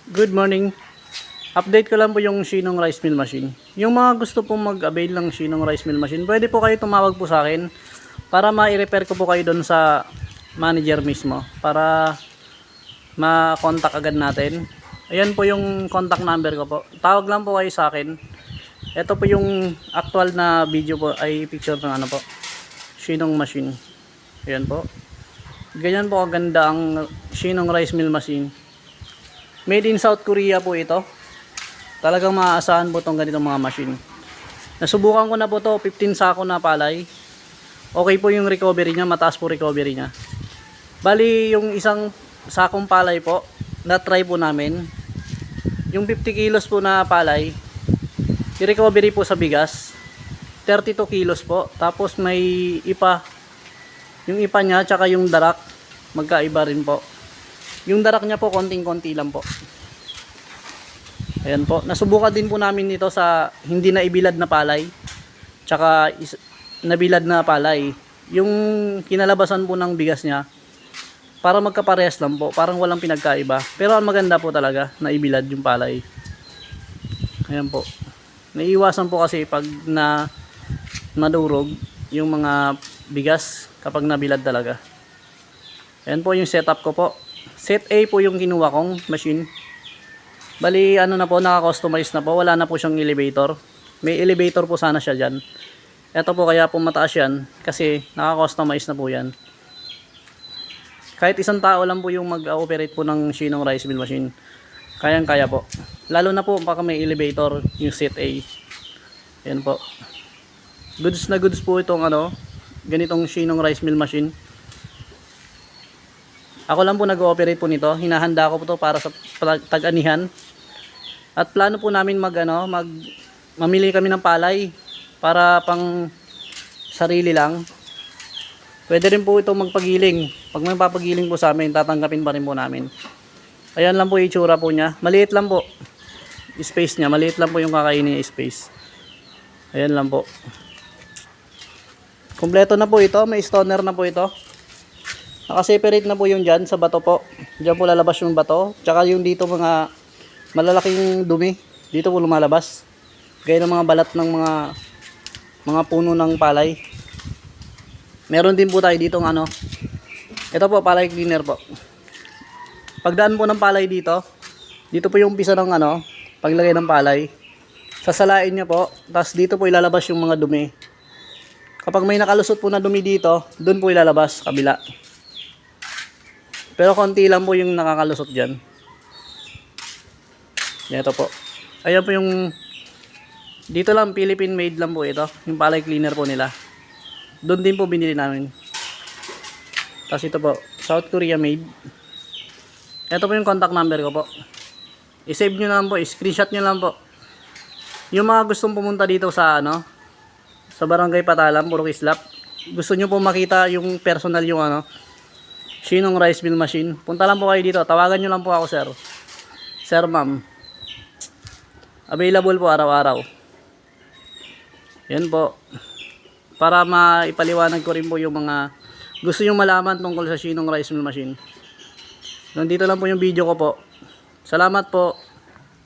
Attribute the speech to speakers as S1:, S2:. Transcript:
S1: Good morning. Update ko lang po yung Shinong Rice Mill Machine. Yung mga gusto pong mag-avail ng Shinong Rice Mill Machine, pwede po kayo tumawag po sa akin para ma-repair ko po kayo doon sa manager mismo para ma-contact agad natin. Ayan po yung contact number ko po. Tawag lang po kayo sa akin. Ito po yung actual na video po ay picture ng ano po, Shinong machine. Ayan po. Ganyan po kaganda ang Shinong Rice Mill Machine. Made in South Korea po ito. Talagang maaasahan po itong ganitong mga machine. Nasubukan ko na po to, 15 sako na palay. Okay po yung recovery niya, mataas po recovery niya. Bali yung isang sakong palay po, na-try po namin. Yung 50 kilos po na palay, i-recovery po sa bigas, 32 kilos po. Tapos may ipa, yung ipa niya, tsaka yung darak, magkaiba rin po. Yung darak niya po, konting-konti lang po. Ayan po. Nasubukan din po namin dito sa hindi na ibilad na palay. Tsaka nabilad na palay. Yung kinalabasan po ng bigas niya, para magkaparehas lang po. Parang walang pinagkaiba. Pero ang maganda po talaga, na ibilad yung palay. Ayan po. Naiiwasan po kasi pag na madurog yung mga bigas kapag nabilad talaga. Ayan po yung setup ko po. Set A po yung kinuha kong machine. Bali ano na po, naka-customize na po. Wala na po siyang elevator. May elevator po sana siya dyan. Ito po kaya po mataas yan kasi naka-customize na po yan. Kahit isang tao lang po yung mag-operate po ng Shinong Rice Mill Machine, kayang kaya po. Lalo na po baka may elevator yung set A. Yan po. Goods na goods po itong ano, ganitong Shinong Rice Mill Machine. Ako lang po nag-ooperate po nito. Hinahanda ko po to para sa tag-anihan. At plano po namin mamili kami ng palay para pang sarili lang. Pwede rin po ito magpagiling. Pag may papagiling po sa amin, tatanggapin pa rin po namin. Ayan lang po yung itsura po niya. Maliit lang po. Space niya. Maliit lang po yung kakainin niya space. Ayan lang po. Kompleto na po ito. May stoner na po ito. Naka-separate na po yung dyan sa bato po. Dyan po lalabas yung bato. Tsaka yung dito mga malalaking dumi. Dito po lumalabas. Gaya ng mga balat ng mga puno ng palay. Meron din po tayo dito ng ano. Ito po, palay cleaner po. Pagdaan po ng palay dito, dito po yung umpisa ng ano, paglagay ng palay. Sasalain niya po. Tapos dito po ilalabas yung mga dumi. Kapag may nakalusot po na dumi dito, doon po ilalabas, kabila. Pero konti lang po yung nakakalusot dyan. Ito po. Ayan po yung dito lang, Philippine made lang po ito. Yung palay cleaner po nila. Doon din po binili namin. Tapos ito po, South Korea made. Ito po yung contact number ko po. I-save nyo lang po, i-screenshot nyo lang po. Yung mga gustong pumunta dito sa ano, sa Barangay Patalam, Purok Islap. Gusto nyo po makita yung personal yung ano, Shinong Rice Mill Machine. Punta lang po kayo dito. Tawagan nyo lang po ako, sir. Sir, ma'am. Available po araw-araw. Yan po. Para maipaliwanag ko rin po yung mga gusto nyo malaman tungkol sa Shinong Rice Mill Machine. Nandito lang po yung video ko po. Salamat po.